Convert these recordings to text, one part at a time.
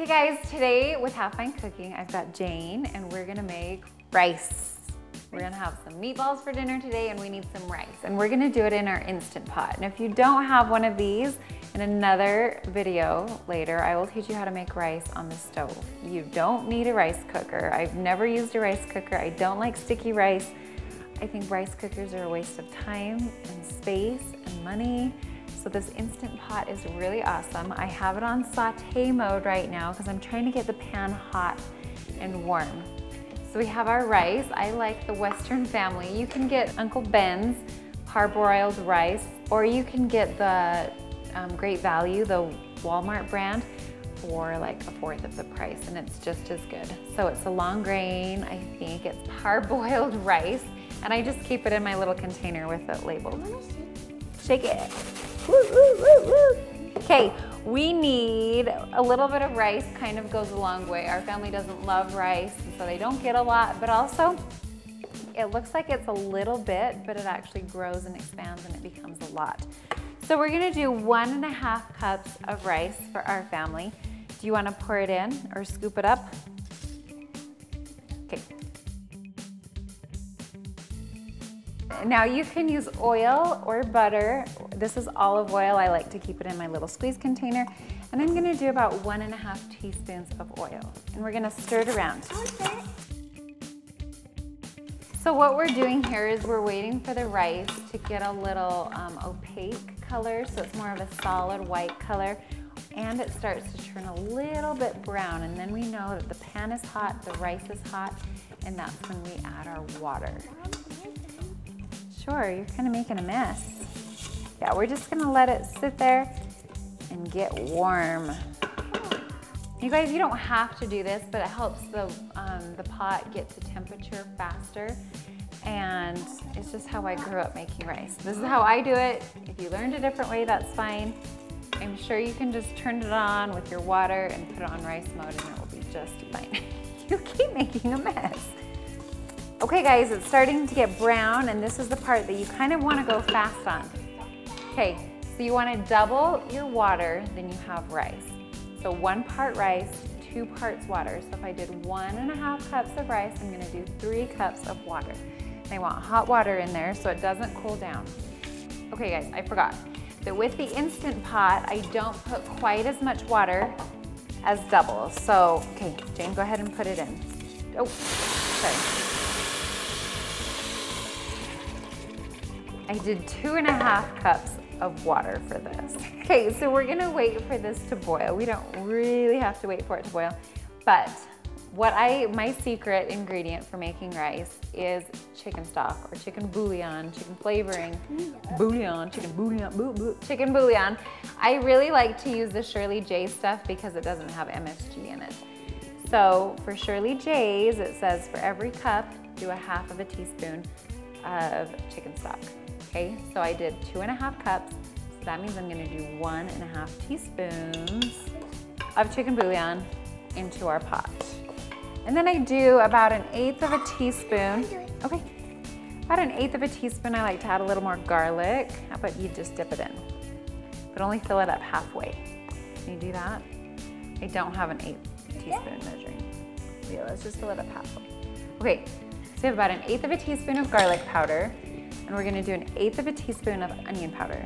Okay guys, today with HalfPint Cooking, I've got Jane and we're gonna make rice. We're gonna have some meatballs for dinner today and we need some rice. And we're gonna do it in our Instant Pot. And if you don't have one of these, in another video later, I will teach you how to make rice on the stove. You don't need a rice cooker. I've never used a rice cooker. I don't like sticky rice. I think rice cookers are a waste of time and space and money. So this Instant Pot is really awesome. I have it on saute mode right now because I'm trying to get the pan hot and warm. So we have our rice. I like the Western family. You can get Uncle Ben's parboiled rice, or you can get the Great Value, the Walmart brand, for like a fourth of the price, and it's just as good. So it's a long grain, I think it's parboiled rice, and I just keep it in my little container with it labeled. Shake it. Woo, woo, woo, woo. Okay, we need a little bit of rice, kind of goes a long way. Our family doesn't love rice, and so they don't get a lot, but also it looks like it's a little bit, but it actually grows and expands and it becomes a lot. So we're gonna do 1.5 cups of rice for our family. Do you wanna pour it in or scoop it up? Okay. Now you can use oil or butter. This is olive oil. I like to keep it in my little squeeze container. And I'm gonna do about 1.5 teaspoons of oil. And we're gonna stir it around. So what we're doing here is we're waiting for the rice to get a little opaque color, so it's more of a solid white color, and it starts to turn a little bit brown, and then we know that the pan is hot, the rice is hot, and that's when we add our water. Sure, you're kind of making a mess. Yeah, we're just gonna let it sit there and get warm. You guys, you don't have to do this, but it helps the pot get to temperature faster. And it's just how I grew up making rice. This is how I do it. If you learned a different way, that's fine. I'm sure you can just turn it on with your water and put it on rice mode and it will be just fine. You keep making a mess. Okay guys, it's starting to get brown, and this is the part that you kind of want to go fast on. Okay, so you want to double your water, then you have rice. So 1 part rice, 2 parts water. So if I did 1.5 cups of rice, I'm gonna do 3 cups of water. And I want hot water in there so it doesn't cool down. Okay guys, I forgot that with the Instant Pot, I don't put quite as much water as double. So, okay, Jane, go ahead and put it in. Oh, sorry. I did 2.5 cups of water for this. Okay, so we're gonna wait for this to boil. We don't really have to wait for it to boil, but my secret ingredient for making rice is chicken stock or chicken bouillon, chicken flavoring, chicken bouillon. I really like to use the Shirley J stuff because it doesn't have MSG in it. So for Shirley J's, it says for every cup, do 1/2 teaspoon of chicken stock. Okay, so I did 2.5 cups. So that means I'm gonna do 1.5 teaspoons of chicken bouillon into our pot. And then I do about 1/8 teaspoon. Okay, about 1/8 teaspoon. I like to add a little more garlic. How about you just dip it in? But only fill it up halfway. Can you do that? I don't have 1/8 teaspoon measuring. Yeah, let's just fill it up halfway. Okay, so we have about 1/8 teaspoon of garlic powder. And we're gonna do 1/8 teaspoon of onion powder.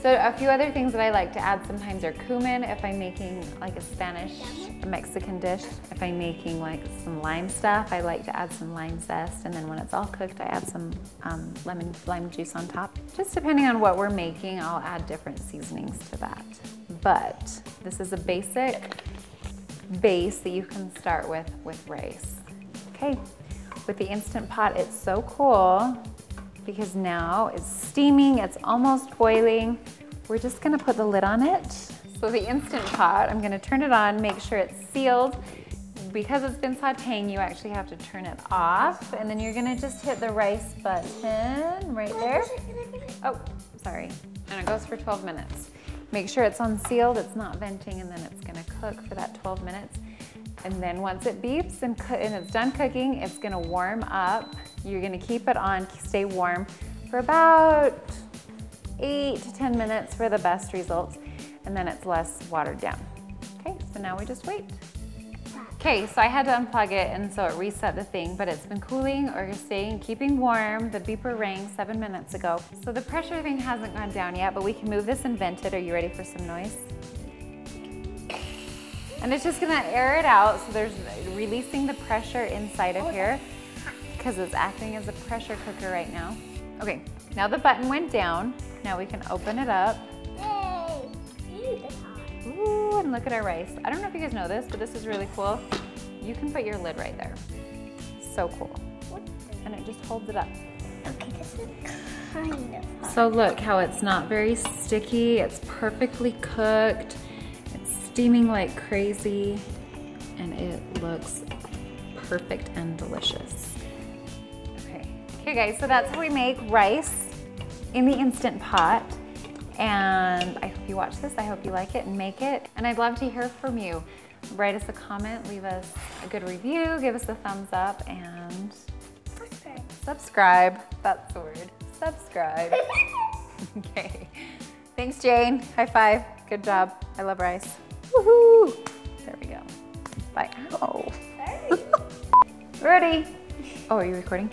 So a few other things that I like to add sometimes are cumin if I'm making like a Mexican dish. If I'm making like some lime stuff, I like to add some lime zest. And then when it's all cooked, I add some lime juice on top. Just depending on what we're making, I'll add different seasonings to that. But this is a basic base that you can start with rice. Okay, with the Instant Pot, it's so cool because now it's steaming, it's almost boiling. We're just gonna put the lid on it. So the Instant Pot, I'm gonna turn it on, make sure it's sealed. Because it's been sauteing, you actually have to turn it off, and then you're gonna just hit the rice button right there. Oh, sorry, and it goes for 12 minutes. Make sure it's unsealed, it's not venting, and then it's gonna cook for that 12 minutes. And then once it beeps and it's done cooking, it's gonna warm up. You're gonna keep it on, stay warm for about 8 to 10 minutes for the best results, and then it's less watered down. Okay, So now we just wait. Okay, so I had to unplug it and so it reset the thing, but it's been cooling or keeping warm. The beeper rang 7 minutes ago. So the pressure thing hasn't gone down yet, but we can move this and vent it. Are you ready for some noise? And it's just gonna air it out. So there's releasing the pressure inside of here because it's acting as a pressure cooker right now. Okay, now the button went down. Now we can open it up. Ooh, and look at our rice. I don't know if you guys know this, but this is really cool. You can put your lid right there. So cool. And it just holds it up. Okay, this is kind of hard. So look how it's not very sticky. It's perfectly cooked. It's steaming like crazy. And it looks perfect and delicious. Okay guys, so that's how we make rice in the Instant Pot. And I hope you watch this. I hope you like it and make it. And I'd love to hear from you. Write us a comment, leave us a good review, give us a thumbs up, and subscribe. That's the word. Subscribe. Okay. Thanks, Jane. High five. Good job. I love rice. Woohoo! There we go. Bye. Oh. Ready? Oh, are you recording?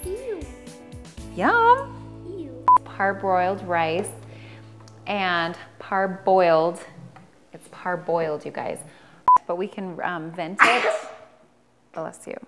Ew. Yum. Ew. Parboiled rice. And parboiled, it's parboiled, you guys. But we can vent it. Bless you.